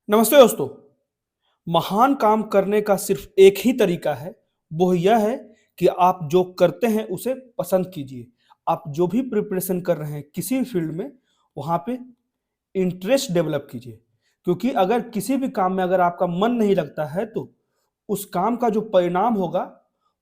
नमस्ते दोस्तों। महान काम करने का सिर्फ एक ही तरीका है, वो यह है कि आप जो करते हैं उसे पसंद कीजिए। आप जो भी प्रिपरेशन कर रहे हैं किसी भी फील्ड में, वहाँ पे इंटरेस्ट डेवलप कीजिए। क्योंकि अगर किसी भी काम में अगर आपका मन नहीं लगता है तो उस काम का जो परिणाम होगा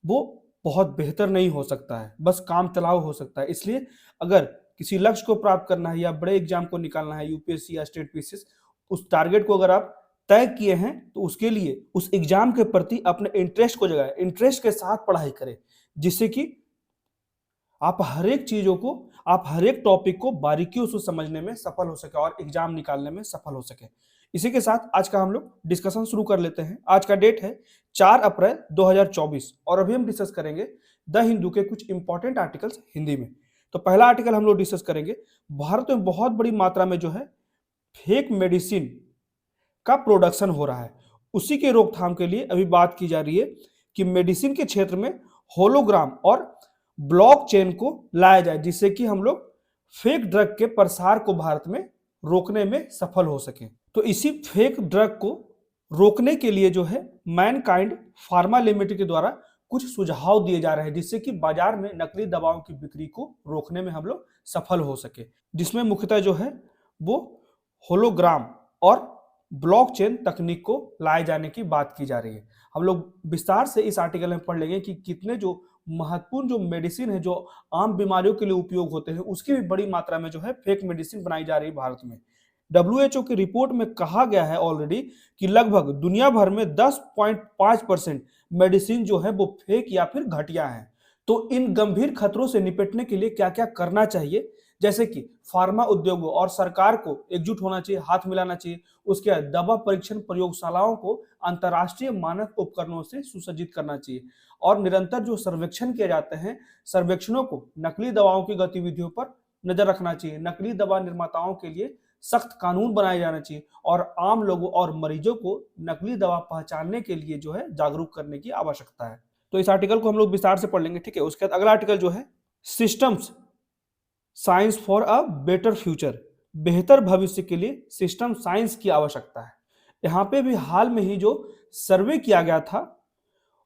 वो बहुत बेहतर नहीं हो सकता है, बस काम चलाओ हो सकता है। इसलिए अगर किसी लक्ष्य को प्राप्त करना है या बड़े एग्जाम को निकालना है, यूपीएससी या स्टेट पीसीएस, उस टारगेट को अगर आप तय किए हैं तो उसके लिए उस एग्जाम के प्रति अपने इंटरेस्ट को जगाएं, इंटरेस्ट के साथ पढ़ाई करें, जिससे कि आप हर एक चीजों को, आप हर एक टॉपिक को बारीकियों से समझने में सफल हो सके और एग्जाम निकालने में सफल हो सके। इसी के साथ आज का हम लोग डिस्कशन शुरू कर लेते हैं। आज का डेट है 4 अप्रैल 2024 और अभी हम डिस्कस करेंगे द हिंदू के कुछ इंपॉर्टेंट आर्टिकल्स हिंदी में। तो पहला आर्टिकल हम लोग डिस्कस करेंगे, भारत में बहुत बड़ी मात्रा में जो है फेक मेडिसिन का प्रोडक्शन हो रहा है। उसी के रोकथाम के लिए अभी बात की जा रही है कि मेडिसिन के क्षेत्र में होलोग्राम और ब्लॉकचेन को लाया जाए, जिससे कि हम लोग फेक ड्रग के प्रसार को भारत में रोकने में सफल हो सके। तो इसी फेक ड्रग को रोकने के लिए जो है मैनकाइंड फार्मा लिमिटेड के द्वारा कुछ सुझाव दिए जा रहे हैं, जिससे कि बाजार में नकली दवाओं की बिक्री को रोकने में हम लोग सफल हो सके। जिसमें मुख्यतः जो है वो होलोग्राम और ब्लॉकचेन तकनीक को लाए जाने की बात की जा रही है। हम लोग विस्तार से इस आर्टिकल में पढ़ लेंगे कि कितने जो महत्वपूर्ण जो मेडिसिन है जो आम बीमारियों के लिए उपयोग होते हैं, उसकी भी बड़ी मात्रा में जो है फेक मेडिसिन बनाई जा रही है भारत में। डब्ल्यूएचओ की रिपोर्ट में कहा गया है ऑलरेडी कि लगभग दुनिया भर में 10.5% मेडिसिन जो है वो फेक या फिर घटिया है। तो इन गंभीर खतरों से निपटने के लिए क्या क्या करना चाहिए, जैसे कि फार्मा उद्योगों और सरकार को एकजुट होना चाहिए, हाथ मिलाना चाहिए। उसके बाद दवा परीक्षण प्रयोगशालाओं को अंतर्राष्ट्रीय मानक उपकरणों से सुसज्जित करना चाहिए और निरंतर जो सर्वेक्षण किए जाते हैं, सर्वेक्षणों को नकली दवाओं की गतिविधियों पर नजर रखना चाहिए। नकली दवा निर्माताओं के लिए सख्त कानून बनाए जाना चाहिए और आम लोगों और मरीजों को नकली दवा पहचानने के लिए जो है जागरूक करने की आवश्यकता है। तो इस आर्टिकल को हम लोग विस्तार से पढ़ लेंगे, ठीक है। उसके बाद अगला आर्टिकल जो है systems science for a better future, बेहतर भविष्य के लिए सिस्टम साइंस की आवश्यकता है। यहाँ पे भी हाल में ही जो सर्वे किया गया था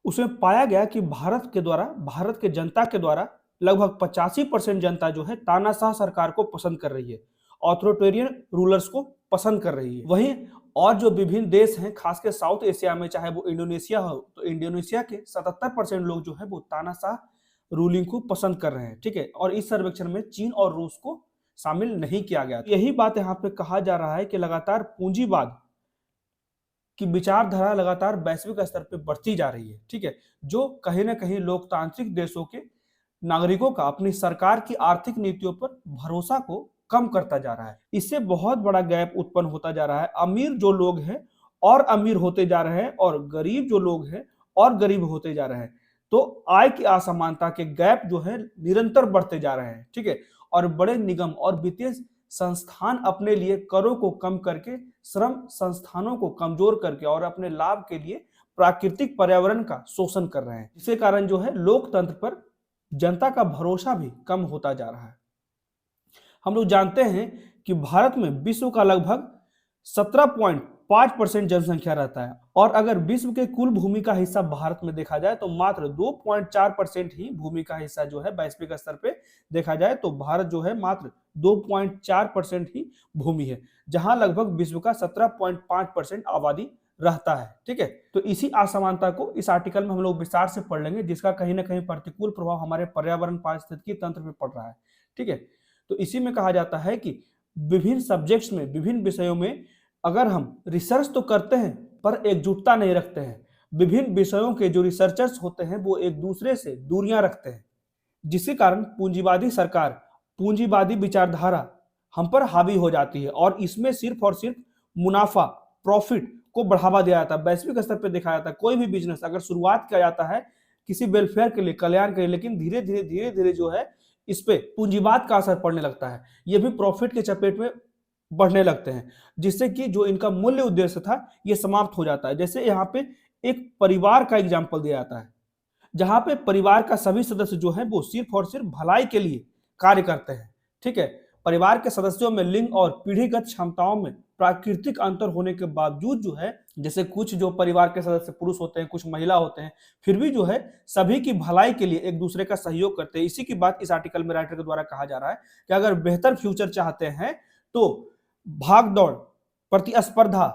उसमें पाया गया कि भारत के जनता के द्वारा लगभग 85% जनता जो है तानाशाह सरकार को पसंद कर रही है, ऑथोरिटेरियन रूलर्स को पसंद कर रही है। वहीं और जो विभिन्न देश हैं, खासकर साउथ एशिया में, चाहे वो इंडोनेशिया हो, तो इंडोनेशिया के 77% लोग जो है वो तानाशाह रूलिंग को पसंद कर रहे हैं, ठीक है। और इस सर्वेक्षण में चीन और रूस को शामिल नहीं किया गया। यही बात यहाँ पे कहा जा रहा है कि लगातार पूंजीवाद की विचारधारा लगातार वैश्विक स्तर पर बढ़ती जा रही है, ठीक है, जो कहीं ना कहीं लोकतांत्रिक देशों के नागरिकों का अपनी सरकार की आर्थिक नीतियों पर भरोसा को कम करता जा रहा है। इससे बहुत बड़ा गैप उत्पन्न होता जा रहा है। अमीर जो लोग हैं और अमीर होते जा रहे हैं और गरीब जो लोग हैं और गरीब होते जा रहे हैं। तो आय की असमानता के गैप जो है निरंतर बढ़ते जा रहे हैं, ठीक है। और बड़े निगम और वित्तीय संस्थान अपने लिए करों को कम करके, श्रम संस्थानों को कमजोर करके और अपने लाभ के लिए प्राकृतिक पर्यावरण का शोषण कर रहे हैं। इसके कारण जो है लोकतंत्र पर जनता का भरोसा भी कम होता जा रहा है। हम लोग जानते हैं कि भारत में विश्व का लगभग 17.5% जनसंख्या रहता है और अगर विश्व के कुल भूमि का हिस्सा भारत में देखा जाए तो मात्र 2.4% ही भूमि का हिस्सा जो है वैश्विक स्तर पे देखा जाए तो भारत जो है मात्र 2.4% ही भूमि है, जहां लगभग विश्व का 17.5% आबादी रहता है, ठीक है। तो इसी असमानता को इस आर्टिकल में हम लोग विस्तार से पढ़ लेंगे, जिसका कहीं ना कहीं प्रतिकूल प्रभाव हमारे पर्यावरण पारिस्थितिकी तंत्र पे पड़ रहा है, ठीक है। तो इसी में कहा जाता है कि विभिन्न सब्जेक्ट्स में, विभिन्न विषयों में अगर हम रिसर्च तो करते हैं पर एकजुटता नहीं रखते हैं, विभिन्न विषयों के जो रिसर्चर्स होते हैं वो एक दूसरे से दूरियां रखते हैं, जिसके कारण पूंजीवादी सरकार, पूंजीवादी विचारधारा हम पर हावी हो जाती है और इसमें सिर्फ और सिर्फ मुनाफा, प्रॉफिट को बढ़ावा दिया जाता है। वैश्विक स्तर पर देखा जाता है कोई भी बिजनेस अगर शुरुआत किया जाता है किसी वेलफेयर के लिए, कल्याण के लिए, लेकिन धीरे धीरे जो है इस पे पूंजीवाद का असर पड़ने लगता है, ये भी प्रॉफिट के चपेट में बढ़ने लगते हैं, जिससे कि जो इनका मूल्य उद्देश्य था ये समाप्त हो जाता है। जैसे यहाँ पे एक परिवार का एग्जाम्पल दिया जाता है, जहां पे परिवार का सभी सदस्य जो है वो सिर्फ और सिर्फ भलाई के लिए कार्य करते हैं, ठीक है। परिवार के सदस्यों में लिंग और पीढ़ीगत क्षमताओं में प्राकृतिक अंतर होने के बावजूद जो है, जैसे कुछ जो परिवार के सदस्य पुरुष होते हैं, कुछ महिला होते हैं, फिर भी जो है सभी की भलाई के लिए एक दूसरे का सहयोग करते हैं। इसी की बात इस आर्टिकल में राइटर के द्वारा कहा जा रहा है कि अगर बेहतर फ्यूचर चाहते हैं तो भाग दौड़, प्रतिस्पर्धा,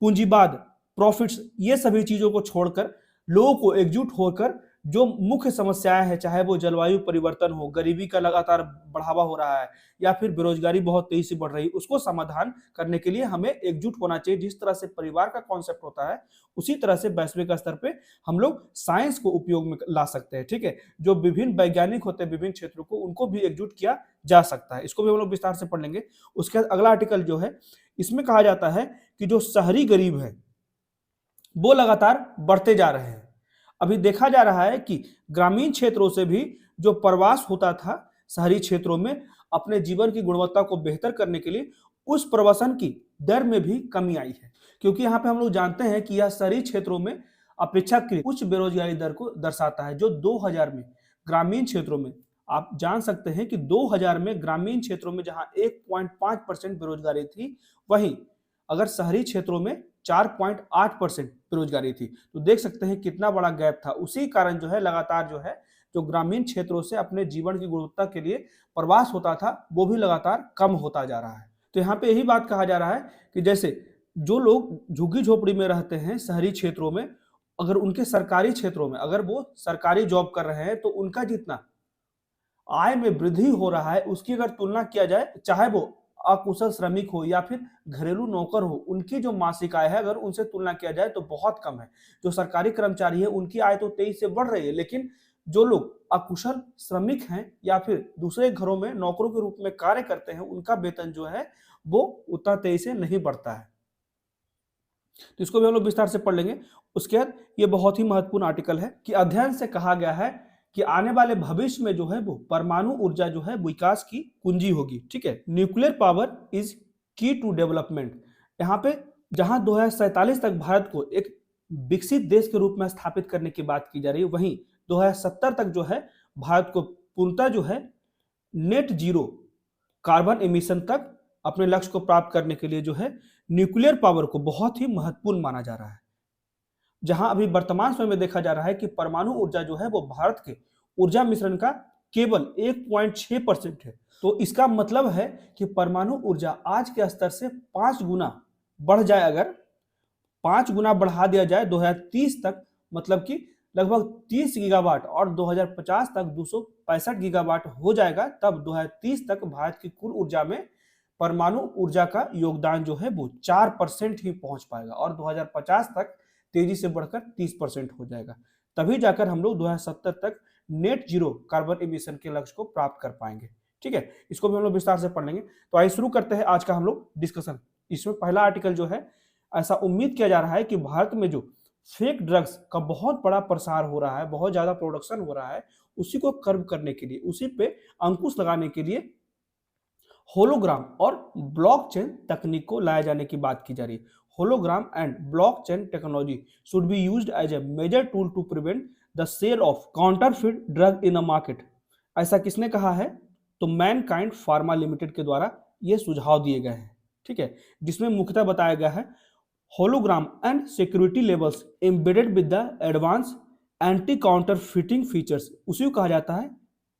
पूंजीवाद, प्रॉफिट्स, ये सभी चीजों को छोड़कर लोगों को एकजुट होकर जो मुख्य समस्याएं हैं, चाहे वो जलवायु परिवर्तन हो, गरीबी का लगातार बढ़ावा हो रहा है, या फिर बेरोजगारी बहुत तेजी से बढ़ रही है, उसको समाधान करने के लिए हमें एकजुट होना चाहिए। जिस तरह से परिवार का कॉन्सेप्ट होता है, उसी तरह से वैश्विक स्तर पे हम लोग साइंस को उपयोग में ला सकते हैं। ठीक है, जो विभिन्न वैज्ञानिक होते हैं विभिन्न क्षेत्रों को, उनको भी एकजुट किया जा सकता है। इसको भी हम लोग विस्तार से पढ़ लेंगे। उसके बाद अगला आर्टिकल जो है, इसमें कहा जाता है कि जो शहरी गरीब है वो लगातार बढ़ते जा रहे हैं। अभी देखा जा रहा है कि ग्रामीण क्षेत्रों से भी जो प्रवास होता था शहरी क्षेत्रों में अपने जीवन की गुणवत्ता को बेहतर करने के लिए, उस प्रवासन की दर में भी कमी आई है। क्योंकि यहाँ पे हम लोग जानते हैं कि यह शहरी क्षेत्रों में अपेक्षाकृत उच्च बेरोजगारी दर को दर्शाता है। जो 2000 में ग्रामीण क्षेत्रों में, आप जान सकते हैं कि 2000 में ग्रामीण क्षेत्रों में जहां 1.5% बेरोजगारी थी, वहीं अगर शहरी क्षेत्रों में 4.8% बेरोजगारी थी। तो देख सकते हैं कितना बड़ा गैप था। उसी कारण जो है लगातार जो है जो ग्रामीण क्षेत्रों से अपने जीवन की गुणवत्ता के लिए प्रवास होता था, वो भी लगातार कम होता जा रहा है। तो यहाँ पे यही बात कहा जा रहा है कि जैसे जो लोग झुग्गी झोपड़ी में रहते हैं शहरी क्षेत्रों में, अगर उनके सरकारी क्षेत्रों में अगर वो सरकारी जॉब कर रहे हैं, तो उनका जितना आय में वृद्धि हो रहा है उसकी अगर तुलना किया जाए, चाहे वो अकुशल श्रमिक हो या फिर घरेलू नौकर हो, उनकी जो मासिक आय है अगर उनसे तुलना किया जाए तो बहुत कम है। जो सरकारी कर्मचारी है उनकी आय तो तेजी से बढ़ रही है, लेकिन जो लोग अकुशल श्रमिक हैं या फिर दूसरे घरों में नौकरों के रूप में कार्य करते हैं, उनका वेतन जो है वो उतना तेजी से नहीं बढ़ता है। तो इसको भी हम लोग विस्तार से पढ़ लेंगे। उसके बाद ये बहुत ही महत्वपूर्ण आर्टिकल है कि अध्ययन से कहा गया है कि आने वाले भविष्य में जो है वो परमाणु ऊर्जा जो है विकास की कुंजी होगी। ठीक है, न्यूक्लियर पावर इज की टू डेवलपमेंट। यहाँ पे जहां 2047 तक भारत को एक विकसित देश के रूप में स्थापित करने की बात की जा रही है, वहीं 2070 तक जो है भारत को पूर्णतः जो है नेट जीरो कार्बन एमिशन तक अपने लक्ष्य को प्राप्त करने के लिए जो है न्यूक्लियर पावर को बहुत ही महत्वपूर्ण माना जा रहा है। जहां अभी वर्तमान समय में देखा जा रहा है कि परमाणु ऊर्जा जो है वो भारत के ऊर्जा मिश्रण का केवल 1.6% है। तो इसका मतलब है कि परमाणु ऊर्जा आज के स्तर से 5 गुना बढ़ जाए, अगर 5 गुना बढ़ा दिया जाए 2030 तक, मतलब कि लगभग 30 गीगावाट, और 2050 तक 265 गीगावाट हो जाएगा, तब 2030 तक भारत की कुल ऊर्जा में परमाणु ऊर्जा का योगदान जो है वो 4% ही पहुंच पाएगा, और 2050 तक तेजी से बढ़कर 30% हो जाएगा। तभी जाकर हम लोग 2070 तक नेट जीरो कार्बन एमिशन के लक्ष्य को प्राप्त कर पाएंगे। ठीक है, इसको भी हम लोग विस्तार से पढ़ लेंगे। तो आइए शुरू करते हैं आज का हम लोग डिस्कशन। इसमें पहला आर्टिकल जो है, ऐसा उम्मीद किया जा रहा है कि भारत में जो फेक ड्रग्स का बहुत बड़ा प्रसार हो रहा है, बहुत ज्यादा प्रोडक्शन हो रहा है, उसी को कर्ब करने के लिए, उसी पे अंकुश लगाने के लिए होलोग्राम और ब्लॉकचेन तकनीक को लाए जाने की बात की जा रही है। Hologram and blockchain technology should be used as a major tool to prevent the sale of counterfeit drug in the market। ऐसा किसने कहा है? तो मैनकाइंड फार्मा लिमिटेड के द्वारा ये सुझाव दिए गए हैं। ठीक है, जिसमें मुख्यतः बताया गया है hologram and security levels embedded with the advance anti counterfeiting features. उसी को कहा जाता है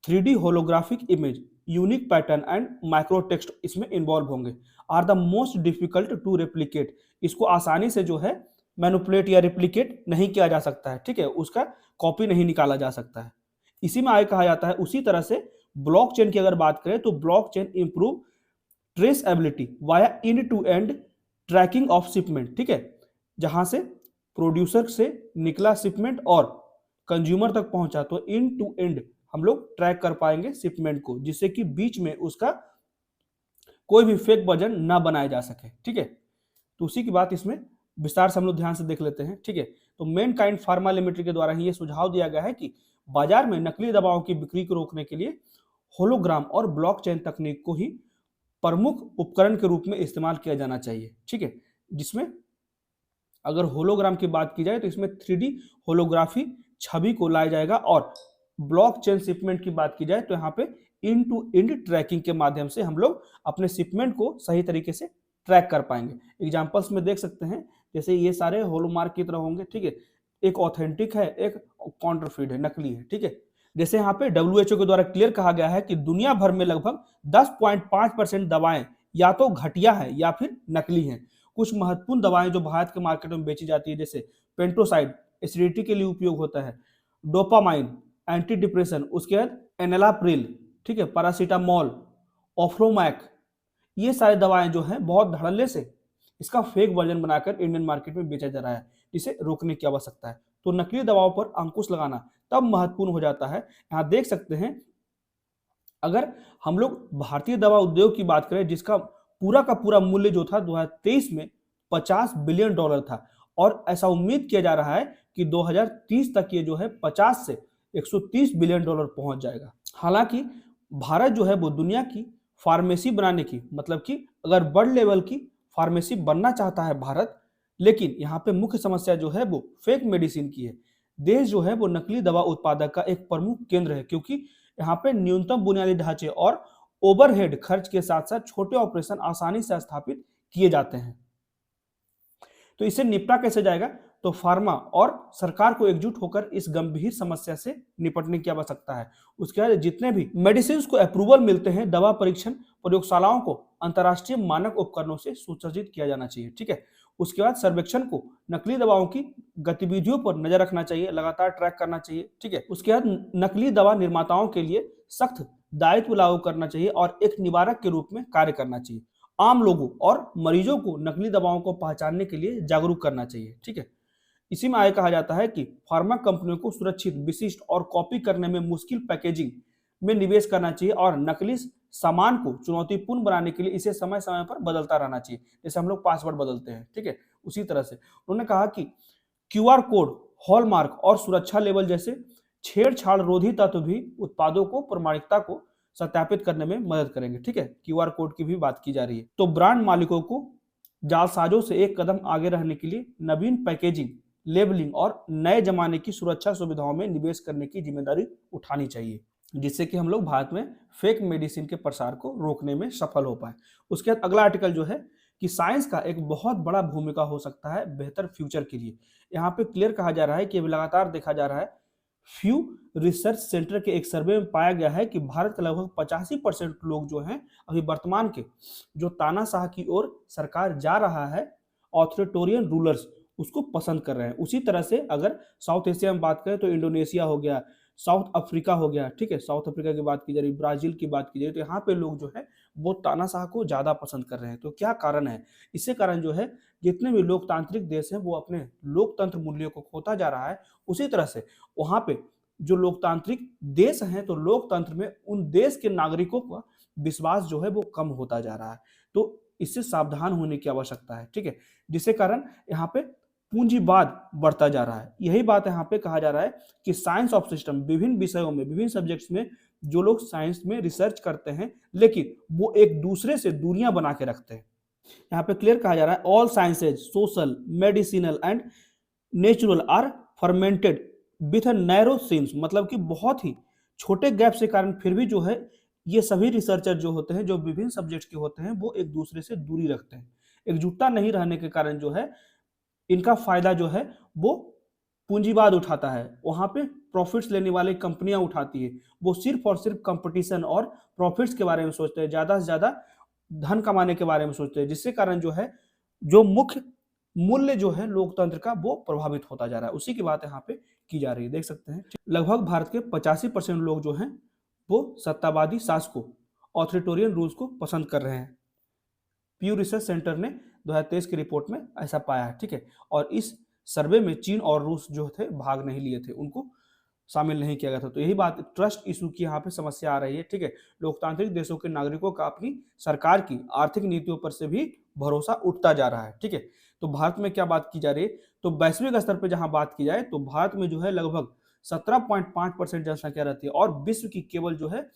3D holographic image, unique pattern and micro text इसमें इन्वॉल्व होंगे। Are the most difficult to replicate. इसको आसानी से जो है मैनिपुलेट या रेप्लिकेट नहीं किया जा सकता है। ठीक है, उसका कॉपी नहीं निकाला जा सकता है। इसी में आगे कहा जाता है, उसी तरह से ब्लॉकचेन की अगर बात करें तो blockchain improve traceability via end to end tracking of shipment. ठीक है, जहां से प्रोड्यूसर से निकला शिपमेंट और कंज्यूमर तक पहुंचा, तो एंड टू एंड हम लोग ट्रैक कर पाएंगे शिपमेंट को, जिससे कि बीच में उसका कोई भी फेक वर्जन ना बनाया जा सके। ठीक है, तो उसी की बात इसमें विस्तार से हम लोग ध्यान से देख लेते हैं। ठीक है, तो मैनकाइंड फार्मा लिमिटेड के द्वारा ही ये सुझाव दिया गया है कि बाजार में नकली दवाओं की बिक्री को रोकने के लिए होलोग्राम और ब्लॉकचेन तकनीक को ही प्रमुख उपकरण के रूप में इस्तेमाल किया जाना चाहिए। ठीक है, जिसमें अगर होलोग्राम की बात की जाए तो इसमें 3D होलोग्राफी छवि को लाया जाएगा, और ब्लॉकचेन शिपमेंट की बात की जाए तो यहाँ पे एंड टू एंड ट्रैकिंग के माध्यम से हम लोग अपने शिपमेंट को सही तरीके से ट्रैक कर पाएंगे। एग्जाम्पल्स में देख सकते हैं, जैसे ये सारे हॉलमार्क की तरह होंगे, ठीक है। एक ऑथेंटिक है, एक काउंटरफीट है, नकली है, ठीक है। जैसे यहाँ पे WHO के द्वारा क्लियर कहा गया है कि दुनिया भर में लगभग 10.5% दवाएं या तो घटिया है या फिर नकली हैं। कुछ महत्वपूर्ण दवाएं जो भारत के मार्केट में बेची जाती है, जैसे पेंटोसाइड एसिडिटी के लिए उपयोग होता है, डोपामाइन एंटी डिप्रेशन, उसके बाद एनालाप्रिल, ठीक है, पैरासीटामोल, ऑफ्रोमैक, ये सारी दवाएं जो हैं बहुत धड़ल्ले से इसका फेक वर्जन बनाकर इंडियन मार्केट में बेचा जा रहा है, जिसे रोकने की आवश्यकता है। तो नकली दवाओं पर अंकुश लगाना तब महत्वपूर्ण हो जाता है। यहाँ देख सकते हैं, अगर हम लोग भारतीय दवा उद्योग की बात करें, जिसका पूरा का पूरा मूल्य जो था 2023 में $50 बिलियन था, और ऐसा उम्मीद किया जा रहा है कि 2030 तक ये जो है 50 से $130 बिलियन पहुंच जाएगा। हालांकि भारत जो है वो दुनिया की फार्मेसी बनाने की, मतलब कि अगर बड़ लेवल की फार्मेसी बनना चाहता है भारत, लेकिन यहाँ पे मुख्य समस्या जो है वो फेक मेडिसिन की है। देश जो है वो नकली दवा उत्पादक का एक प्रमुख केंद्र है, क्योंकि यहाँ पे न्यूनतम बुनियादी ढांचे और ओवरहेड खर्च के साथ साथ छोटे ऑपरेशन आसानी से स्थापित किए जाते हैं। तो इसे निपटा कैसे जाएगा? तो फार्मा और सरकार को एकजुट होकर इस गंभीर समस्या से निपटने की आवश्यकता है। उसके बाद जितने भी मेडिसिन को अप्रूवल मिलते हैं, दवा परीक्षण प्रयोगशालाओं को अंतर्राष्ट्रीय मानक उपकरणों से सुसज्जित किया जाना चाहिए, ठीक है। उसके बाद सर्वेक्षण को नकली दवाओं की गतिविधियों पर नजर रखना चाहिए, लगातार ट्रैक करना चाहिए, ठीक है। उसके बाद नकली दवा निर्माताओं के लिए सख्त दायित्व लागू करना चाहिए और एक निवारक के रूप में कार्य करना चाहिए। आम लोगों और मरीजों को नकली दवाओं को पहचानने के लिए जागरूक करना चाहिए, ठीक है। इसी में आगे कहा जाता है कि फार्मा कंपनियों को सुरक्षित, विशिष्ट और कॉपी करने में मुश्किल पैकेजिंग में निवेश करना चाहिए और नकली सामान को चुनौतीपूर्ण बनाने के लिए इसे समय समय पर बदलता रहना चाहिए, जैसे हम लोग पासवर्ड बदलते हैं, ठीक है। उसी तरह से उन्होंने कहा कि QR कोड, हॉलमार्क और सुरक्षा लेवल जैसे छेड़छाड़ रोधी तत्व भी उत्पादों को प्रमाणिकता को सत्यापित करने में मदद करेंगे, ठीक है। QR कोड की भी बात की जा रही है। तो ब्रांड मालिकों को जालसाजों से एक कदम आगे रहने के लिए नवीन पैकेजिंग, लेबलिंग और नए जमाने की सुरक्षा सुविधाओं में निवेश करने की जिम्मेदारी उठानी चाहिए, जिससे कि हम लोग भारत में फेक मेडिसिन के प्रसार को रोकने में सफल हो पाए। उसके बाद अगला आर्टिकल जो है कि साइंस का एक बहुत बड़ा भूमिका हो सकता है बेहतर फ्यूचर के लिए। यहाँ पे क्लियर कहा जा रहा है कि लगातार देखा जा रहा है, फ्यू रिसर्च सेंटर के एक सर्वे में पाया गया है कि भारत के लगभग 85% लोग जो हैं अभी वर्तमान के जो तानाशाह की ओर सरकार जा रहा है, ऑथोरिटेरियन रूलर्स, उसको पसंद कर रहे हैं। उसी तरह से अगर साउथ एशिया में बात करें तो इंडोनेशिया हो गया, साउथ अफ्रीका हो गया, ठीक है, साउथ अफ्रीका की बात की जा रही, ब्राजील की बात की जा रही, तो यहाँ पे लोग जो है वो तानाशाह को ज्यादा पसंद कर रहे हैं। तो क्या कारण है? इससे कारण जो है जितने भी लोकतांत्रिक देश हैं वो अपने लोकतंत्र मूल्यों को खोता जा रहा है। उसी तरह से वहां पे जो लोकतांत्रिक देश हैं तो लोकतंत्र में उन देश के नागरिकों का विश्वास जो है वो कम होता जा रहा है। तो इससे सावधान होने की आवश्यकता है, ठीक है, जिसके कारण यहाँ पे पूंजीवाद बढ़ता जा रहा है। यही बात यहाँ पे कहा जा रहा है कि साइंस ऑफ सिस्टम, विभिन्न विषयों में, विभिन्न सब्जेक्ट्स में जो लोग साइंस में रिसर्च करते हैं लेकिन वो एक दूसरे से दूरियां बना के रखते हैं। यहाँ पे क्लियर कहा जा रहा है, all sciences, social, medicinal and natural are fermented with a narrow sense, मतलब कि बहुत ही छोटे गैप से कारण फिर भी जो है ये सभी रिसर्चर जो होते हैं, जो विभिन्न सब्जेक्ट्स के होते हैं, वो एक दूसरे से दूरी रखते हैं। एकजुटता नहीं रहने के कारण जो है इनका फायदा जो है वो पूंजीवाद उठाता है। वहां पे प्रॉफिट्स लेने वाली कंपनियां उठाती है। वो सिर्फ और सिर्फ कंपटीशन और प्रॉफिट्स के बारे में सोचते हैं, ज्यादा से ज्यादा धन कमाने के बारे में सोचते हैं, जिसके कारण जो है जो मुख्य मूल्य जो है लोकतंत्र का वो प्रभावित होता जा रहा है। उसी की बात यहाँ पे की जा रही है, देख सकते हैं। लगभग भारत के 85% लोग जो हैं वो सत्तावादी शासकों, ऑथोरिटेरियन रूल्स को पसंद कर रहे हैं। प्यू रिसर्च सेंटर ने 2023 की रिपोर्ट में ऐसा पाया है, ठीक है। और इस सर्वे में चीन और रूस जो थे भाग नहीं लिए थे, उनको शामिल नहीं किया गया था। तो यही बात, ट्रस्ट इशू की यहाँ पे समस्या आ रही है, ठीक है। लोकतांत्रिक देशों के नागरिकों का अपनी सरकार की आर्थिक नीतियों पर से भी भरोसा उठता जा रहा है, ठीक है। तो भारत में क्या बात की जा रही है? तो वैश्विक स्तर पर जहां बात की जाए तो भारत में जो है लगभग 17.5% जनसंख्या रहती है और विश्व की केवल जो है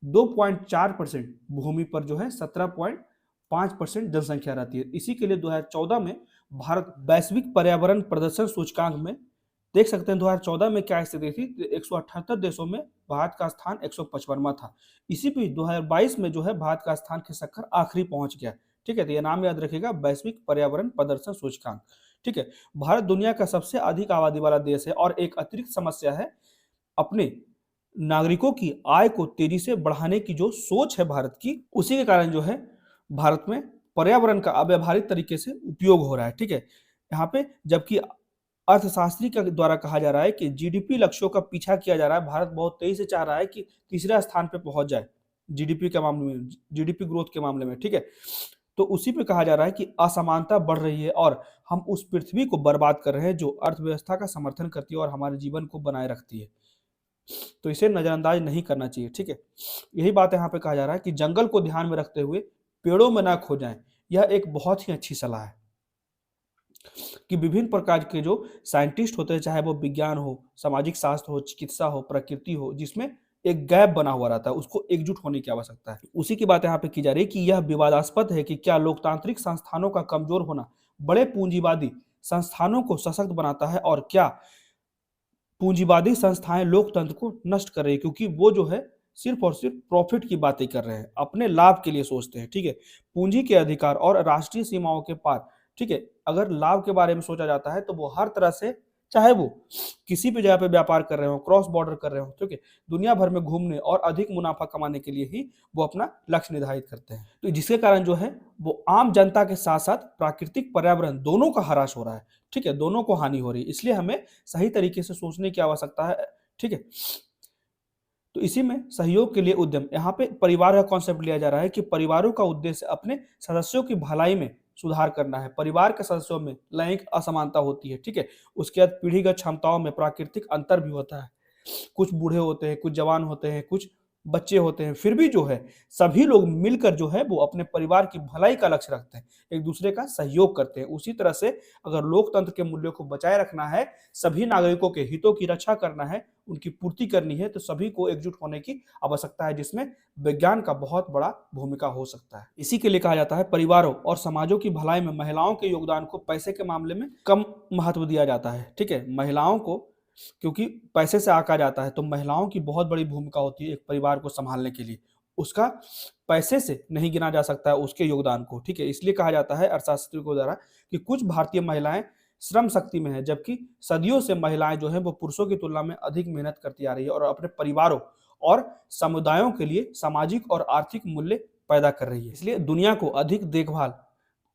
2.4% भूमि पर जो है 17.5% जनसंख्या रहती है। इसी के लिए 2014 में भारत वैश्विक पर्यावरण प्रदर्शन सूचकांक में देख सकते हैं 2014 में क्या स्थिति थी, 178 देशों में भारत का स्थान 155वां था। इसी पे 2022 में जो है भारत का स्थान खिसक कर आखिरी पहुंच गया, ठीक है, तो ये नाम याद रखिएगा, वैश्विक पर्यावरण प्रदर्शन सूचकांक। ठीक है, भारत दुनिया का सबसे अधिक आबादी वाला देश है और एक अतिरिक्त समस्या है अपने नागरिकों की आय को तेजी से बढ़ाने की जो सोच है भारत की, उसी के कारण जो है भारत में पर्यावरण का अव्यावहारिक तरीके से उपयोग हो रहा है। ठीक है, यहाँ पे जबकि अर्थशास्त्री के द्वारा कहा जा रहा है कि जीडीपी लक्ष्यों का पीछा किया जा रहा है, भारत बहुत तेजी से चाह रहा है कि तीसरे स्थान पे पहुंच जाए जीडीपी के मामले में, जीडीपी ग्रोथ के मामले में। ठीक है, तो उसी पे कहा जा रहा है कि असमानता बढ़ रही है और हम उस पृथ्वी को बर्बाद कर रहे हैं जो अर्थव्यवस्था का समर्थन करती है और हमारे जीवन को बनाए रखती है, तो इसे नजरअंदाज नहीं करना चाहिए। ठीक है, यही बात यहाँ पे कहा जा रहा है कि जंगल को ध्यान में रखते हुए पेड़ों में ना खो जाएं, यह एक बहुत ही अच्छी सलाह है कि विभिन्न प्रकार के जो साइंटिस्ट होते हैं, चाहे वो विज्ञान हो, सामाजिक शास्त्र हो, चिकित्सा हो, प्रकृति हो, जिसमें एक गैप बना हुआ रहता है, उसको एकजुट होने की आवश्यकता है। उसी की बात यहाँ पे की जा रही है कि यह विवादास्पद है कि क्या लोकतांत्रिक संस्थानों का कमजोर होना बड़े पूंजीवादी संस्थानों को सशक्त बनाता है और क्या पूंजीवादी संस्थाएं लोकतंत्र को नष्ट कर रही है, क्योंकि वो जो है सिर्फ और सिर्फ प्रॉफिट की बातें कर रहे हैं, अपने लाभ के लिए सोचते हैं। ठीक है, पूंजी के अधिकार और राष्ट्रीय सीमाओं के पार, ठीक है, अगर लाभ के बारे में सोचा जाता है तो वो हर तरह से, चाहे वो किसी भी जगह पे व्यापार कर रहे हो, क्रॉस बॉर्डर कर रहे हो, ठीक है, दुनिया भर में घूमने और अधिक मुनाफा कमाने के लिए ही वो अपना लक्ष्य निर्धारित करते हैं, तो जिसके कारण जो है वो आम जनता के साथ साथ प्राकृतिक पर्यावरण दोनों का ह्रास हो रहा है। ठीक है, दोनों को हानि हो रही है, इसलिए हमें सही तरीके से सोचने की आवश्यकता है। ठीक है, तो इसी में सहयोग के लिए उद्यम, यहाँ पे परिवार का कॉन्सेप्ट लिया जा रहा है कि परिवारों का उद्देश्य अपने सदस्यों की भलाई में सुधार करना है। परिवार के सदस्यों में लैंगिक असमानता होती है। ठीक है, उसके बाद पीढ़ीगत क्षमताओं में प्राकृतिक अंतर भी होता है, कुछ बूढ़े होते हैं, कुछ जवान होते हैं, कुछ बच्चे होते हैं, फिर भी जो है सभी लोग मिलकर जो है वो अपने परिवार की भलाई का लक्ष्य रखते हैं, एक दूसरे का सहयोग करते हैं। उसी तरह से अगर लोकतंत्र के मूल्यों को बचाए रखना है, सभी नागरिकों के हितों की रक्षा करना है, उनकी पूर्ति करनी है, तो सभी को एकजुट होने की आवश्यकता है, जिसमें विज्ञान का बहुत बड़ा भूमिका हो सकता है। इसी के लिए कहा जाता है परिवारों और समाजों की भलाई में महिलाओं के योगदान को पैसे के मामले में कम महत्व दिया जाता है। ठीक है, महिलाओं को क्योंकि पैसे से आंका जाता है, तो महिलाओं की बहुत बड़ी भूमिका होती है एक परिवार को संभालने के लिए, उसका पैसे से नहीं गिना जा सकता है उसके योगदान को। ठीक है, इसलिए कहा जाता है अर्थशास्त्रियों के द्वारा कि कुछ भारतीय महिलाएं श्रम शक्ति में है, जबकि सदियों से महिलाएं जो है वो पुरुषों की तुलना में अधिक मेहनत करती आ रही है और अपने परिवारों और समुदायों के लिए सामाजिक और आर्थिक मूल्य पैदा कर रही है। इसलिए दुनिया को अधिक देखभाल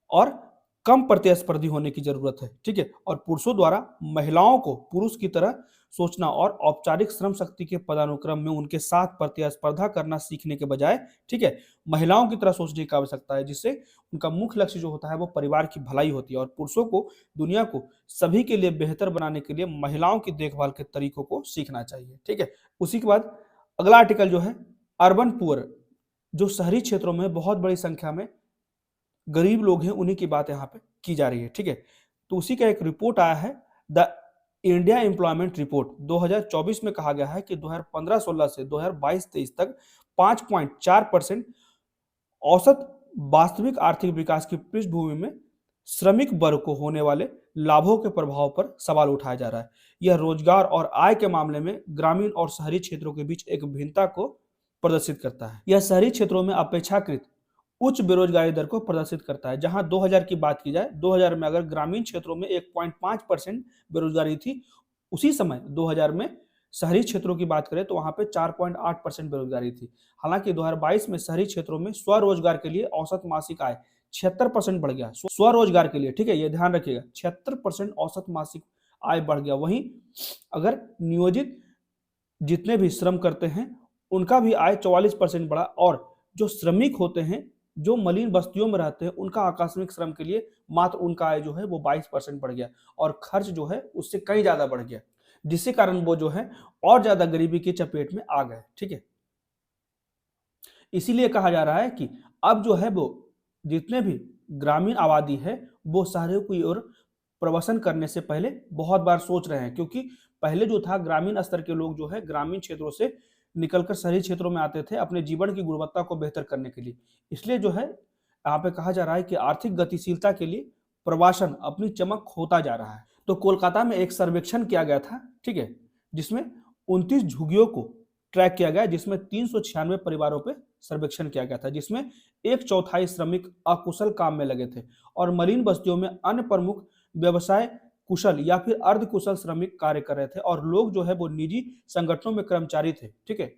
और कम प्रतिस्पर्धी होने की जरूरत है। ठीक है, और पुरुषों द्वारा महिलाओं को पुरुष की तरह सोचना और औपचारिक श्रम शक्ति के पदानुक्रम में उनके साथ प्रतिस्पर्धा करना सीखने के बजाय, ठीक है, महिलाओं की तरह सोचने की आवश्यकता है, जिससे उनका मुख्य लक्ष्य जो होता है वो परिवार की भलाई होती है। और पुरुषों को दुनिया को सभी के लिए बेहतर बनाने के लिए महिलाओं की देखभाल के तरीकों को सीखना चाहिए। ठीक है, उसी के बाद अगला आर्टिकल जो है अर्बन पुअर, जो शहरी क्षेत्रों में बहुत बड़ी संख्या में गरीब लोग हैं, उन्हीं की बात यहाँ पे की जा रही है। ठीक है, तो उसी का एक रिपोर्ट आया है, द इंडिया एम्प्लॉयमेंट रिपोर्ट 2024 में कहा गया है कि 2015-16 से 2022-23 तक 5.4% औसत वास्तविक आर्थिक विकास की पृष्ठभूमि में श्रमिक वर्ग को होने वाले लाभों के प्रभाव पर सवाल उठाया जा रहा है। यह रोजगार और आय के मामले में ग्रामीण और शहरी क्षेत्रों के बीच एक भिन्नता को प्रदर्शित करता है। यह शहरी क्षेत्रों में अपेक्षाकृत उच्च बेरोजगारी दर को प्रदर्शित करता है। जहां 2000 की बात की जाए, 2000 में अगर ग्रामीण क्षेत्रों में 1.5% बेरोजगारी थी, उसी समय 2000 में शहरी क्षेत्रों की बात करें तो वहां पे 4.8% बेरोजगारी थी। हालांकि 2022 में शहरी क्षेत्रों में स्वरोजगार के लिए औसत मासिक आय 76% बढ़ गया, स्वरोजगार के लिए। ठीक है, ये ध्यान रखिएगा, 76% औसत मासिक आय बढ़ गया। वहीं अगर नियोजित जितने भी श्रम करते हैं उनका भी आय 44% बढ़ा, और जो श्रमिक होते हैं जो मलिन बस्तियों में रहते हैं उनका आकस्मिक श्रम के लिए मात्र उनका आय जो है वो 22% बढ़ गया, और खर्च जो है उससे कहीं ज्यादा बढ़ गया, जिसके कारण वो जो है और ज्यादा गरीबी की चपेट में आ गए। ठीक है, इसीलिए कहा जा रहा है कि अब जो है वो जितने भी ग्रामीण आबादी है वो शहरों की ओर प्रवासन करने से पहले बहुत बार सोच रहे हैं, क्योंकि पहले जो था ग्रामीण स्तर के लोग जो है ग्रामीण क्षेत्रों से निकलकर शहरी क्षेत्रों में आते थे अपने जीवन की गुणवत्ता को बेहतर करने के लिए। इसलिए जो है यहाँ पे कहा जा रहा है कि आर्थिक गतिशीलता के लिए प्रवासन अपनी चमक खोता जा रहा है। तो कोलकाता में एक सर्वेक्षण किया गया था, ठीक है, जिसमें 29 झुग्गियों को ट्रैक किया गया, जिसमें 396 परिवारों पे सर्वेक्षण किया गया था, जिसमें 1/4 श्रमिक अकुशल काम में लगे थे और मरीन बस्तियों में अन्य प्रमुख व्यवसाय कुशल या फिर अर्ध कुशल श्रमिक कार्य कर रहे थे और लोग जो है वो निजी संगठनों में कर्मचारी थे। ठीक है,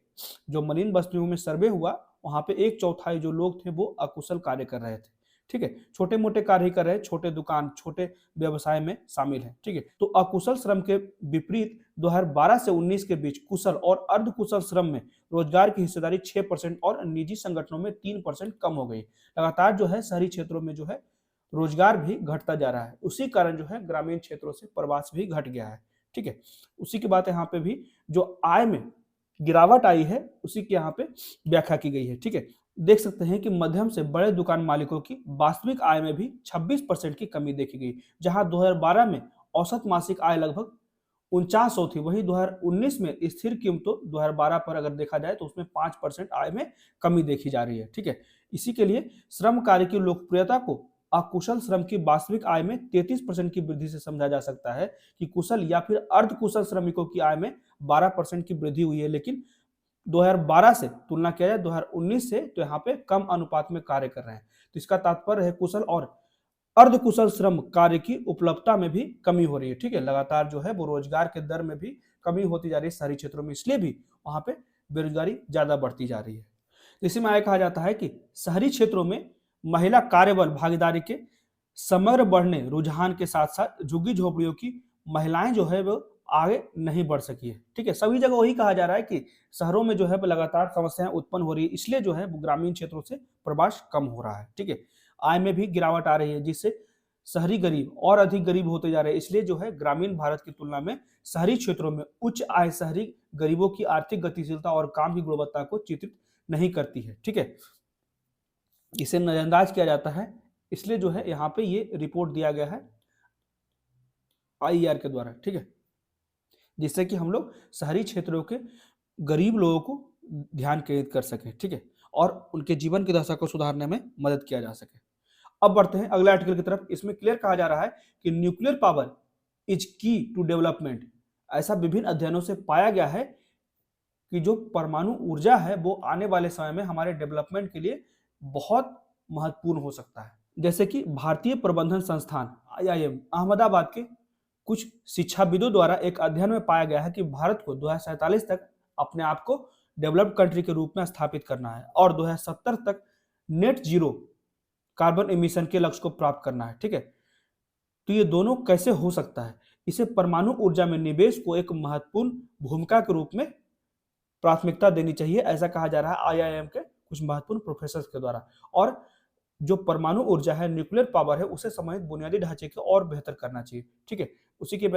जो मरीन बस्तियों में सर्वे हुआ वहां पे 1/4 जो लोग थे वो अकुशल कार्य कर रहे थे। ठीक है, छोटे मोटे कार्य ही कर रहे हैं, छोटे दुकान, छोटे व्यवसाय में शामिल है। ठीक है, तो अकुशल श्रम के विपरीत 2012 से 19 के बीच कुशल और अर्ध कुशल श्रम में रोजगार की हिस्सेदारी 6% और निजी संगठनों में 3% कम हो गई। लगातार जो है शहरी क्षेत्रों में जो है रोजगार भी घटता जा रहा है, उसी कारण जो है ग्रामीण क्षेत्रों से प्रवास भी घट गया है। ठीक है, उसी की बात यहाँ पे भी जो आय में गिरावट आई है उसी की यहाँ पे व्याख्या की गई है। ठीक है, देख सकते हैं कि मध्यम से बड़े दुकान मालिकों की वास्तविक आय में भी 26% की कमी देखी गई। जहां 2012 में औसत मासिक आय लगभग 4900 थी, वहीं 2019 में स्थिर कीमतों 2012 पर अगर देखा जाए तो उसमें 5% आय में कमी देखी जा रही है। ठीक है, इसी के लिए श्रम कार्य की लोकप्रियता को अकुशल श्रम की वास्तविक आय में 33% की वृद्धि से समझा जा सकता है कि कुशल या फिर अर्ध कुशल श्रमिकों की आय में 12% की वृद्धि हुई है, लेकिन 2012 से तुलना किया जाए 2019 से तो यहाँ पे कम अनुपात में कार्य कर रहे हैं। तो इसका तात्पर्य है कुशल और अर्ध कुशल श्रम कार्य की उपलब्धता में भी कमी हो रही है। ठीक है, लगातार जो है वो रोजगार के दर में भी कमी होती जा रही है शहरी क्षेत्रों में, इसलिए भी वहां पे बेरोजगारी ज्यादा बढ़ती जा रही है। इसी में आगे कहा जाता है कि शहरी क्षेत्रों में महिला कार्यबल भागीदारी के समग्र बढ़ने रुझान के साथ साथ झुग्गी झोपड़ियों की महिलाएं जो है वो आगे नहीं बढ़ सकी है। ठीक है, सभी जगह वही कहा जा रहा है कि शहरों में जो है लगातार समस्याएं उत्पन्न हो रही है, इसलिए जो है वो ग्रामीण क्षेत्रों से प्रवास कम हो रहा है। ठीक है, आय में भी गिरावट आ रही है, जिससे शहरी गरीब और अधिक गरीब होते जा रहे हैं। इसलिए जो है ग्रामीण भारत की तुलना में शहरी क्षेत्रों में उच्च आय शहरी गरीबों की आर्थिक गतिशीलता और काम की गुणवत्ता को चित्रित नहीं करती है। ठीक है, इसे नजरअंदाज किया जाता है, इसलिए जो है यहाँ पे ये रिपोर्ट दिया गया है आईईआर के द्वारा। ठीक है, जिससे कि हम लोग शहरी क्षेत्रों के गरीब लोगों को ध्यान केंद्रित कर सकें। ठीक है, और उनके जीवन की दशा को सुधारने में मदद किया जा सके। अब बढ़ते हैं अगले आर्टिकल की तरफ। इसमें क्लियर कहा जा रहा है कि न्यूक्लियर पावर इज की टू डेवलपमेंट। ऐसा विभिन्न अध्ययनों से पाया गया है कि जो परमाणु ऊर्जा है वो आने वाले समय में हमारे डेवलपमेंट के लिए बहुत महत्वपूर्ण हो सकता है। जैसे कि भारतीय प्रबंधन संस्थान IIM अहमदाबाद के कुछ शिक्षाविदों द्वारा एक अध्ययन में पाया गया है कि भारत को 2047 तक अपने आप को डेवलप्ड कंट्री के रूप में स्थापित करना है और 2070 तक नेट जीरो कार्बन एमिशन के लक्ष्य को प्राप्त करना है। ठीक है, तो ये दोनों कैसे हो सकता है? इसे परमाणु ऊर्जा में निवेश को एक महत्वपूर्ण भूमिका के रूप में प्राथमिकता देनी चाहिए, ऐसा कहा जा रहा है IIM के कुछ महत्वपूर्ण प्रोफेसर के द्वारा। और जो परमाणु ऊर्जा है, न्यूक्लियर पावर है, उसे संबंधित बुनियादी ढांचे को और बेहतर करना चाहिए। ठीक है, उसी की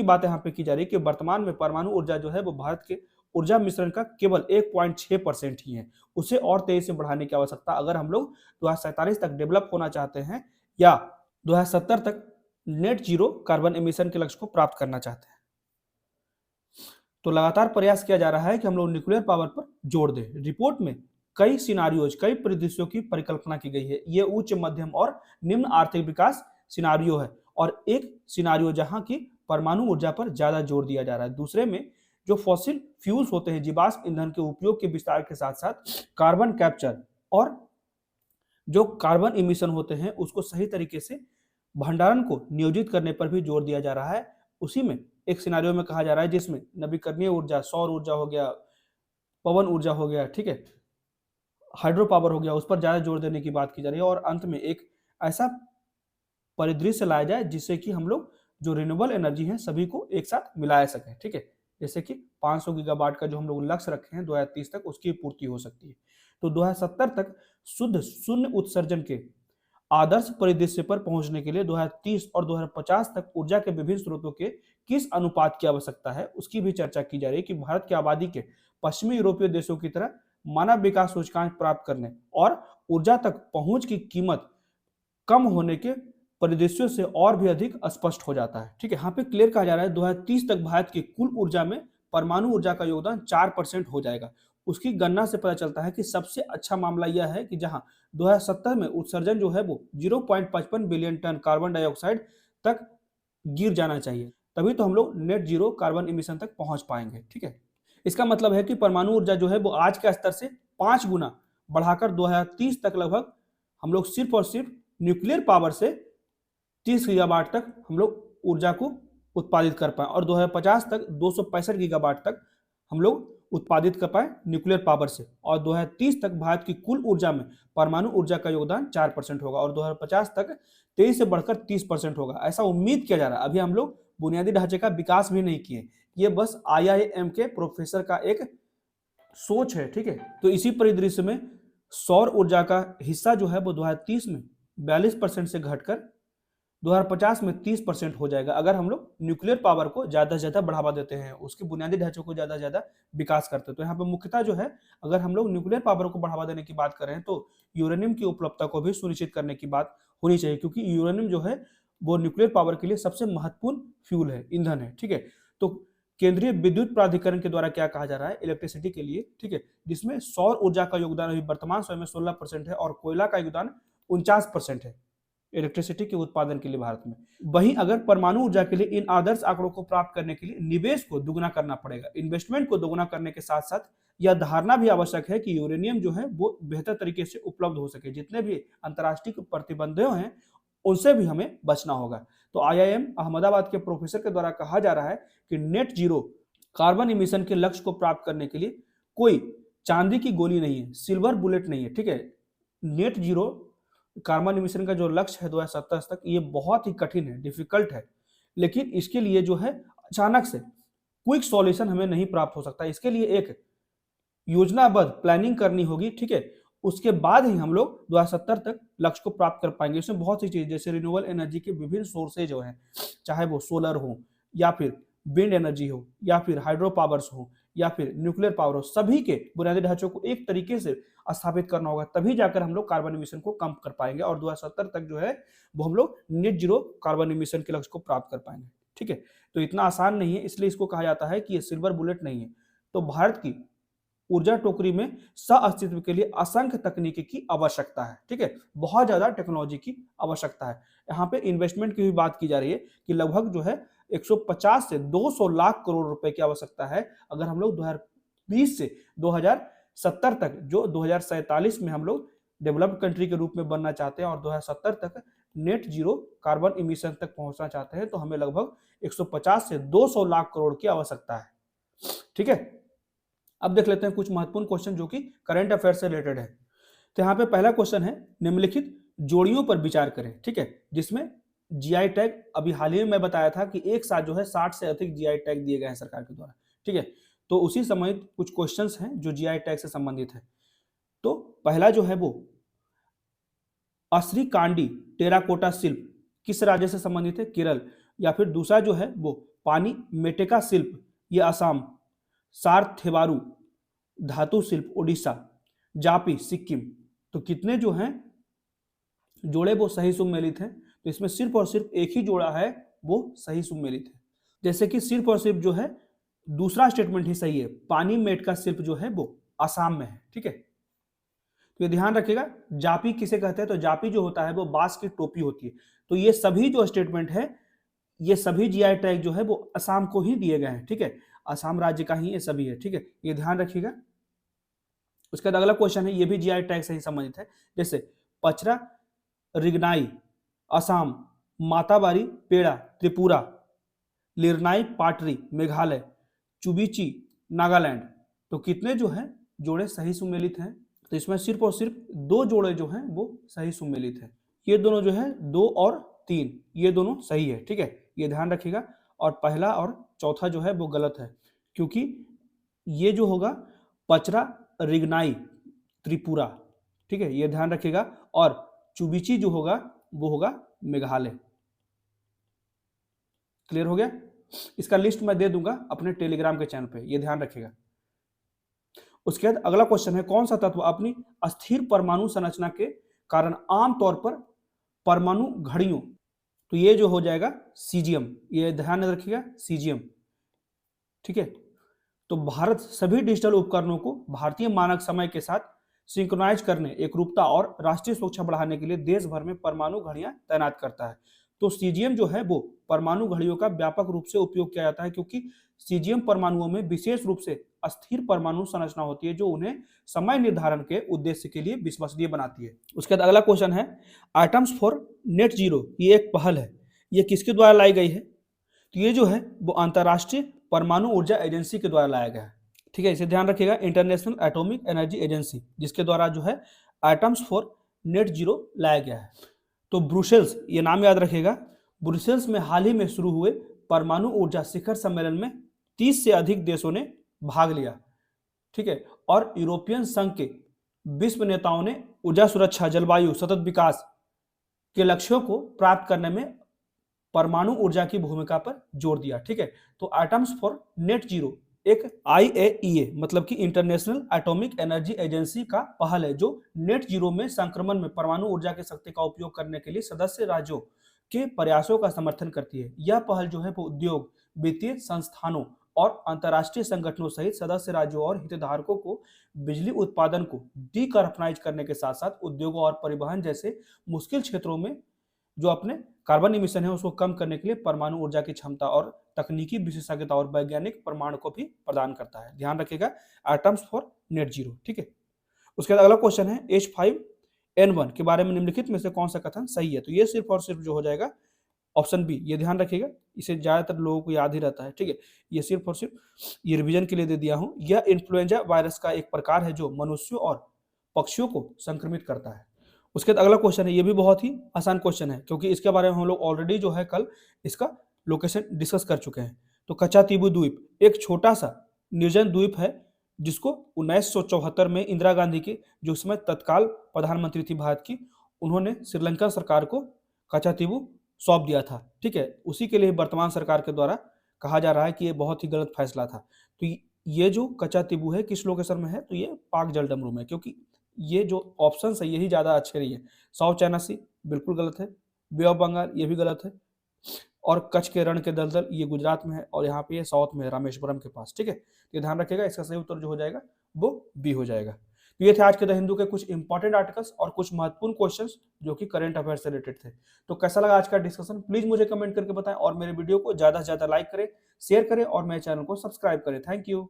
बात यहाँ पे की जा रही है कि वर्तमान में परमाणु ऊर्जा जो है वो भारत के ऊर्जा मिश्रण का केवल 1.6% ही है। उसे और तेजी से बढ़ाने की आवश्यकता, अगर हम लोग 2047 तक डेवलप होना चाहते हैं या 2070 तक नेट जीरो कार्बन एमिशन के लक्ष्य को प्राप्त करना चाहते हैं। तो लगातार प्रयास किया जा रहा है कि हम लोग न्यूक्लियर पावर पर जोर दें। रिपोर्ट में कई सिनारियोज, कई परिदृश्यों की परिकल्पना की गई है। ये उच्च, मध्यम और निम्न आर्थिक विकास सिनारियो है, और एक सिनारियो जहां की परमाणु ऊर्जा पर ज्यादा जोर दिया जा रहा है। दूसरे में जो फॉसिल फ्यूल्स होते हैं, जीवाश्म ईंधन के उपयोग के विस्तार के साथ साथ कार्बन कैप्चर और जो कार्बन इमिशन होते हैं उसको सही तरीके से भंडारण को नियोजित करने पर भी जोर दिया जा रहा है। उसी में एक सिनारियो में कहा जा रहा है जिसमें नवीकरणीय ऊर्जा, सौर ऊर्जा हो गया, पवन ऊर्जा हो गया, ठीक है, हाइड्रो पावर हो गया, उस पर ज्यादा जोर देने की बात की जा रही है। और अंत में एक ऐसा परिदृश्य लाया जाए जिससे कि हम लोग जो रिन्यूएबल एनर्जी है सभी को एक साथ मिलाया सकें। ठीक है, जैसे कि 500 गीगावाट का जो हम लोग लक्ष्य रखे हैं 2030 तक, उसकी पूर्ति हो सकती है। तो 2070 तक शुद्ध शून्य उत्सर्जन के आदर्श परिदृश्य पर पहुंचने के लिए 2030 और 2050 तक ऊर्जा के विभिन्न स्रोतों के किस अनुपात की आवश्यकता है, उसकी भी चर्चा की जा रही है कि भारत की आबादी के पश्चिमी यूरोपीय देशों की तरह मानव विकास सूचकांक प्राप्त करने और ऊर्जा तक पहुंच की कीमत कम होने के परिदृश्यों से और भी अधिक स्पष्ट हो जाता है। ठीक है, यहाँ पे क्लियर कहा जा रहा है 2030 तक भारत की कुल ऊर्जा में परमाणु ऊर्जा का योगदान 4% हो जाएगा। उसकी गणना से पता चलता है कि सबसे अच्छा मामला यह है कि जहां 2070 में उत्सर्जन जो है वो 0.55 बिलियन टन कार्बन डाइऑक्साइड तक गिर जाना चाहिए, तभी तो हम लोग नेट जीरो कार्बन इमिशन तक पहुंच पाएंगे। ठीक है, इसका मतलब है कि परमाणु ऊर्जा जो है वो आज के स्तर से 5 गुना बढ़ाकर 2030 तक लगभग हम लोग सिर्फ और सिर्फ न्यूक्लियर पावर से 30 गीगावाट तक हम लोग ऊर्जा को उत्पादित कर पाए और 2050 तक 265 गीगावाट तक हम लोग उत्पादित कर पाए न्यूक्लियर पावर से। और 2030 तक भारत की कुल ऊर्जा में परमाणु ऊर्जा का योगदान 4% होगा और 2050 तक 23 से बढ़कर 30% होगा, ऐसा उम्मीद किया जा रहा है। अभी हम लोग बुनियादी ढांचे का विकास भी नहीं किए, ये बस IIM के प्रोफेसर का एक सोच है, ठीक है। तो इसी परिदृश्य में सौर ऊर्जा का हिस्सा जो है वो 2030 में 42% से घटकर 2050 में 30% हो जाएगा, अगर हम लोग न्यूक्लियर पावर को ज्यादा से ज्यादा बढ़ावा देते हैं, उसके बुनियादी ढांचे को ज्यादा से ज्यादा विकास करते हैं। तो यहाँ पे मुख्यतः जो है, अगर हम लोग न्यूक्लियर पावर को बढ़ावा देने की बात करें तो यूरेनियम की उपलब्धता को भी सुनिश्चित करने की बात होनी चाहिए, क्योंकि यूरेनियम जो है वो न्यूक्लियर पावर के लिए सबसे महत्वपूर्ण फ्यूल है, ईंधन है, ठीक है। तो केंद्रीय विद्युत प्राधिकरण के द्वारा क्या कहा जा रहा है इलेक्ट्रिसिटी के लिए, ठीक है, जिसमें सौर ऊर्जा का योगदान अभी वर्तमान समय में 16% है और कोयला का योगदान 49% है इलेक्ट्रिसिटी के उत्पादन के लिए भारत में। वहीं अगर परमाणु ऊर्जा के लिए इन आदर्श आंकड़ों को प्राप्त करने के लिए निवेश को दुगना करना पड़ेगा, इन्वेस्टमेंट को दोगुना करने के साथ साथ यह धारणा भी आवश्यक है कि यूरेनियम जो है वो बेहतर तरीके से उपलब्ध हो सके। जितने भी अंतर्राष्ट्रीय प्रतिबंधों हैं उनसे भी हमें बचना होगा। तो IIM अहमदाबाद के प्रोफेसर के द्वारा कहा जा रहा है कि नेट जीरो कार्बन इमिशन के लक्ष्य को प्राप्त करने के लिए कोई चांदी की गोली नहीं है, सिल्वर बुलेट नहीं है, ठीक है। नेट जीरो कार्बन इमिशन का जो लक्ष्य है 2070 तक, ये बहुत ही कठिन है, डिफिकल्ट है, लेकिन इसके लिए जो है अचानक से क्विक सॉल्यूशन हमें नहीं प्राप्त हो सकता। इसके लिए एक योजनाबद्ध प्लानिंग करनी होगी, ठीक है। उसके बाद ही हम लोग 2070 तक लक्ष्य को प्राप्त कर पाएंगे। इसमें बहुत सी चीज जैसे रिन्यूएबल एनर्जी के विभिन्न सोर्सेज जो हैं, चाहे वो सोलर हो या फिर विंड एनर्जी हो या फिर हाइड्रो पावर्स हो या फिर न्यूक्लियर पावर हो, सभी के बुनियादी ढांचों को एक तरीके से स्थापित करना होगा, तभी जाकर हम लोग कार्बन इमिशन को कम कर पाएंगे और 2070 तक जो है वो हम लोग नेट जीरो कार्बन इमिशन के लक्ष्य को प्राप्त कर पाएंगे, ठीक है। तो इतना आसान नहीं है, इसलिए इसको कहा जाता है कि ये सिल्वर बुलेट नहीं है। तो भारत की ऊर्जा टोकरी में सह अस्तित्व के लिए असंख्य तकनीकी की आवश्यकता है, ठीक है, बहुत ज्यादा टेक्नोलॉजी की आवश्यकता है। यहाँ पे इन्वेस्टमेंट की भी बात की जा रही है कि लगभग जो है 150 से 200 लाख करोड़ रुपए की आवश्यकता है, अगर हम लोग 2020 से 2070 तक, जो 2047 में हम लोग डेवलप्ड कंट्री के रूप में बनना चाहते हैं और 2070 तक नेट जीरो कार्बन इमिशन तक पहुंचना चाहते हैं, तो हमें लगभग 150 से 200 लाख करोड़ की आवश्यकता है, ठीक है। अब देख लेते हैं कुछ महत्वपूर्ण क्वेश्चन जो कि करंट अफेयर से रिलेटेड है। तो यहाँ पे पहला क्वेश्चन है, निम्नलिखित जोड़ियों पर विचार करें, ठीक है, जिसमें जीआई टैग, अभी हाल ही में मैं बताया था कि एक साथ जो है 60 से अधिक जीआई टैग दिए गए हैं सरकार के द्वारा, ठीक है। तो उसी समय कुछ क्वेश्चंस हैं जो जीआई टैग से संबंधित है। तो पहला जो है वो अश्रीकांडी टेराकोटा शिल्प किस राज्य से संबंधित है, केरल। या फिर दूसरा जो है वो पानी मेटेका शिल्प, ये असम। सारथेवारू धातु शिल्प उड़ीसा। जापी सिक्किम। तो कितने जो हैं जोड़े वो सही सुमेलित हैं, तो इसमें सिर्फ और सिर्फ एक ही जोड़ा है वो सही सुमेलित है। जैसे कि सिर्फ और सिर्फ जो है दूसरा स्टेटमेंट ही सही है, पानी मेटका शिल्प जो है वो आसाम में है, ठीक है। तो ये ध्यान रखिएगा, जापी किसे कहते हैं, तो जापी जो होता है वो बांस की टोपी होती है। तो ये सभी जो स्टेटमेंट है, ये सभी जीआई टैग जो है वो असम को ही दिए गए हैं, ठीक है, असम राज्य का ही ये सभी है, ठीक है, ये ध्यान रखिएगा। उसके बाद अगला क्वेश्चन है, ये भी जीआई टैग से ही संबंधित है, जैसे पचरा रिगनाई असम, माताबारी पेड़ा त्रिपुरा, लिरनाई पाटरी मेघालय, चुबीची नागालैंड। तो कितने जो है जोड़े सही सुमेलित हैं, तो इसमें सिर्फ और सिर्फ दो जोड़े जो हैं वो सही सुमेलित है। ये दोनों जो है 2 और 3 ये दोनों सही है, ठीक है, ये ध्यान रखिएगा। और पहला और चौथा जो है वो गलत है, क्योंकि ये जो होगा पचरा रिगनाई त्रिपुरा, ठीक है, ये ध्यान रखिएगा। और चुबीची जो होगा वो होगा मेघालय। क्लियर हो गया। इसका लिस्ट मैं दे दूंगा अपने टेलीग्राम के चैनल पे, ये ध्यान रखिएगा। उसके बाद अगला क्वेश्चन है, कौन सा तत्व अपनी अस्थिर परमाणु संरचना के कारण आमतौर पर परमाणु घड़ियों, तो ये जो हो जाएगा सीजियम, ये ध्यान रखिएगा सीजियम, ठीक है। तो भारत सभी डिजिटल उपकरणों को भारतीय मानक समय के साथ सिंक्रोनाइज करने, एकरूपता और राष्ट्रीय सुरक्षा बढ़ाने के लिए देश भर में परमाणु घड़ियां तैनात करता है। तो सीजियम जो है वो परमाणु घड़ियों का व्यापक रूप से उपयोग किया जाता है, क्योंकि सीजियम परमाणुओं में विशेष रूप से अस्थिर परमाणु संरचना होती है जो उन्हें समय निर्धारण के उद्देश्य के लिए विश्वसनीय बनाती है। उसके बाद अगला क्वेश्चन है, आइटम्स फॉर नेट जीरो, ये एक पहल है, ये किसके द्वारा लाई गई है? तो ये जो है वो अंतर्राष्ट्रीय परमाणु ऊर्जा एजेंसी के द्वारा लाया गया है। ठीक है, इसे ध्यान रखिएगा, इंटरनेशनल एटॉमिक एनर्जी एजेंसी, जिसके द्वारा जो है आइटम्स फॉर नेट जीरो लाया गया है। तो ब्रुसेल्स, ये नाम याद रखिएगा, ब्रुसेल्स में हाल ही में शुरू हुए परमाणु ऊर्जा शिखर सम्मेलन में 30 से अधिक देशों ने भाग लिया। ठीक है, और यूरोपियन संघ के विश्व नेताओं ने ऊर्जा सुरक्षा, जलवायु, सतत विकास के लक्ष्यों को प्राप्त करने में परमाणु ऊर्जा की भूमिका पर जोर दिया। ठीक है, तो आइटम्स फॉर नेट जीरो एक IAEA मतलब कि इंटरनेशनल एटॉमिक एनर्जी एजेंसी का पहल है, जो नेट जीरो में संक्रमण में परमाणु ऊर्जा की शक्ति का उपयोग करने के लिए सदस्य राज्यों के प्रयासों का समर्थन करती है। यह पहल जो है वो उद्योग, वित्तीय संस्थानों और अंतर्राष्ट्रीय संगठनों सहित सदस्य राज्यों और हितधारकों को बिजली उत्पादन को डीकार्बनाइज करने के साथ साथ उद्योगों और परिवहन जैसे मुश्किल क्षेत्रों में जो अपने कार्बन इमिशन है उसको कम करने के लिए परमाणु ऊर्जा की क्षमता और तकनीकी विशेषज्ञता और वैज्ञानिक प्रमाण को भी प्रदान करता है। ध्यान रखिएगा, आइटम्स फॉर नेट जीरो। ठीक है, उसके बाद अगला क्वेश्चन है, H5N1 के बारे में निम्नलिखित में से कौन सा कथन सही है? तो ये सिर्फ और सिर्फ जो हो जाएगा ऑप्शन बी। ये ध्यान रखिएगा, इसे ज्यादातर लोगों को याद ही रहता है। ठीक है, ये सिर्फ और सिर्फ ये रिवीजन के लिए दे दिया हूं। यह इन्फ्लुएंजा वायरस का एक प्रकार है जो मनुष्यों और पक्षियों को संक्रमित करता है। उसके बाद अगला क्वेश्चन है, ये भी बहुत ही आसान क्वेश्चन है, क्योंकि इसके बारे में हम लोग ऑलरेडी जो है कल इसका लोकेशन डिस्कस कर चुके हैं। तो कचातीबू द्वीप एक छोटा सा निर्जन द्वीप है जिसको 1974 में इंदिरा गांधी की, जो उसमें तत्काल प्रधानमंत्री थी भारत की, उन्होंने श्रीलंका सरकार को कचातीबू सौंप दिया था। ठीक है, उसी के लिए वर्तमान सरकार के द्वारा कहा जा रहा है कि ये बहुत ही गलत फैसला था। तो ये जो कचातीबू है किस लोकेशन में है? तो ये पाक जलडमरू में, क्योंकि ये जो ऑप्शन है यही ज्यादा अच्छे रही है। साउथ चाइना सी बिल्कुल गलत है, बे ऑफ बंगाल ये भी गलत है, और कच्छ के रण के दलदल ये गुजरात में है, और यहाँ पे ये साउथ में है रामेश्वरम के पास। ठीक है, ये ध्यान रखिएगा, इसका सही उत्तर जो हो जाएगा वो बी हो जाएगा। तो ये थे आज के द हिंदू के कुछ इंपॉर्टेंट आर्टिकल्स और कुछ महत्वपूर्ण क्वेश्चंस जो कि करंट अफेयर से रिलेटेड थे। तो कैसा लगा आज का डिस्कशन, प्लीज मुझे कमेंट करके बताएं, और मेरे वीडियो को ज्यादा से ज्यादा लाइक करें, शेयर करें और मेरे चैनल को सब्सक्राइब करें। Thank you.